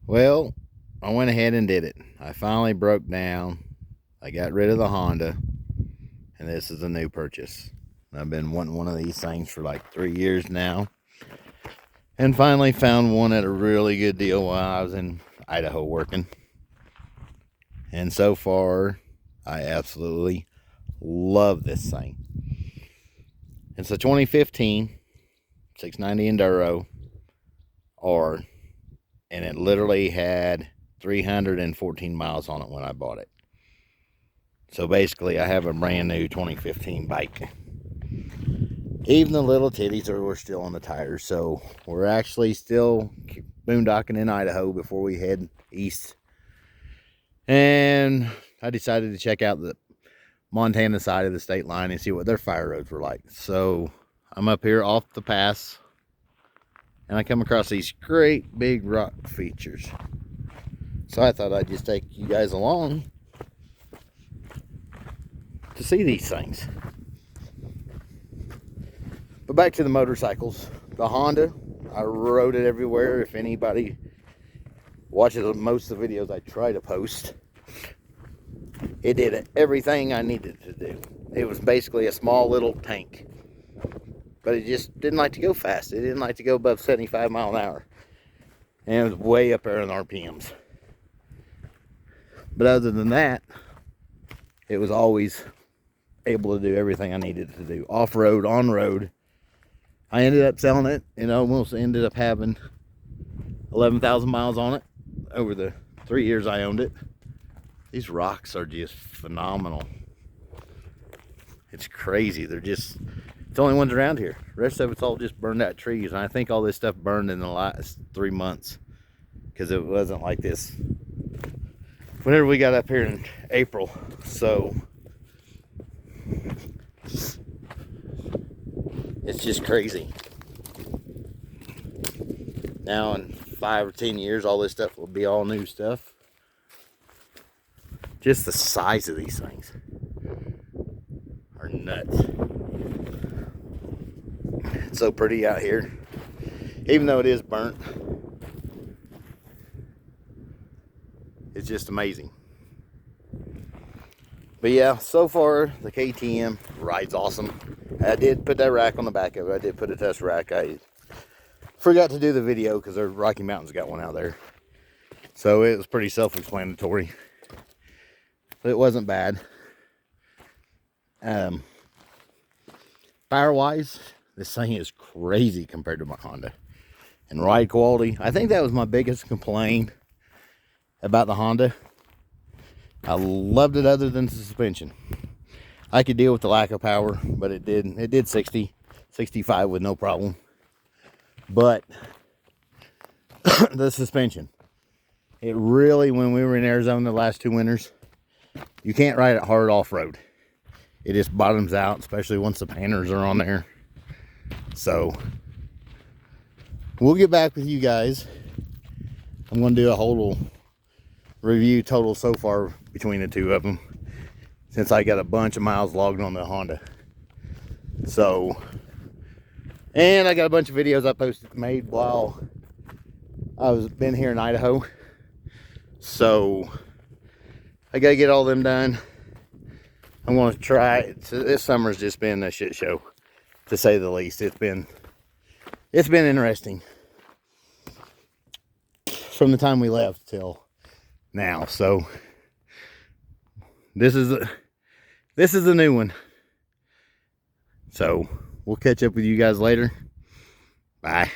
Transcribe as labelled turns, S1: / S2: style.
S1: Well, I went ahead and did it. I finally broke down. I got rid of the Honda, and this is a new purchase. I've been wanting one of these things for like 3 years now, and finally found one at a really good deal while I was in Idaho working. And so far, I absolutely love this thing. It's a 2015 690 Enduro R, and it literally had 314 miles on it when I bought it. So basically, I have a brand new 2015 bike. Even the little titties were still on the tires, so we're actually still boondocking in Idaho before we head east. And I decided to check out the Montana side of the state line and see what their fire roads were like. So I'm up here off the pass, and I come across these great big rock features. So I thought I'd just take you guys along to see these things. But back to the motorcycles. The Honda, I rode it everywhere. If anybody watches most of the videos I try to post, it did everything I needed to do. It was basically a small little tank, but it just didn't like to go fast. It didn't like to go above 75 miles an hour, and it was way up there in RPMs. But other than that, it was always able to do everything I needed to do. Off-road, on-road. I ended up selling it and almost ended up having 11,000 miles on it over the 3 years I owned it. These rocks are just phenomenal. It's crazy. It's the only ones around here. The rest of it's all just burned out trees. And I think all this stuff burned in the last 3 months, because it wasn't like this whenever we got up here in April. So it's just crazy. Now in 5 or 10 years, all this stuff will be all new stuff. Just the size of these things are nuts. It's so pretty out here, even though it is burnt. It's just amazing. But yeah, so far the KTM rides awesome. I did put that rack on the back of it. I did put a test rack. I forgot to do the video because the Rocky Mountains got one out there, so it was pretty self-explanatory. But it wasn't bad. Power-wise, this thing is crazy compared to my Honda. And ride quality, I think that was my biggest complaint about the Honda. I loved it other than the suspension. I could deal with the lack of power, but it did 60, 65 with no problem. But the suspension, it really, when we were in Arizona the last 2 winters, you can't ride it hard off-road. It just bottoms out, especially once the panners are on there. So we'll get back with you guys. I'm going to do a whole review total so far between the two of them, since I got a bunch of miles logged on the Honda. So, and I got a bunch of videos I made while I was been here in Idaho. So I gotta get all them done. I'm gonna try it. This summer's just been a shit show, to say the least. It's been interesting from the time we left till now. So this is a new one. So we'll catch up with you guys later. Bye.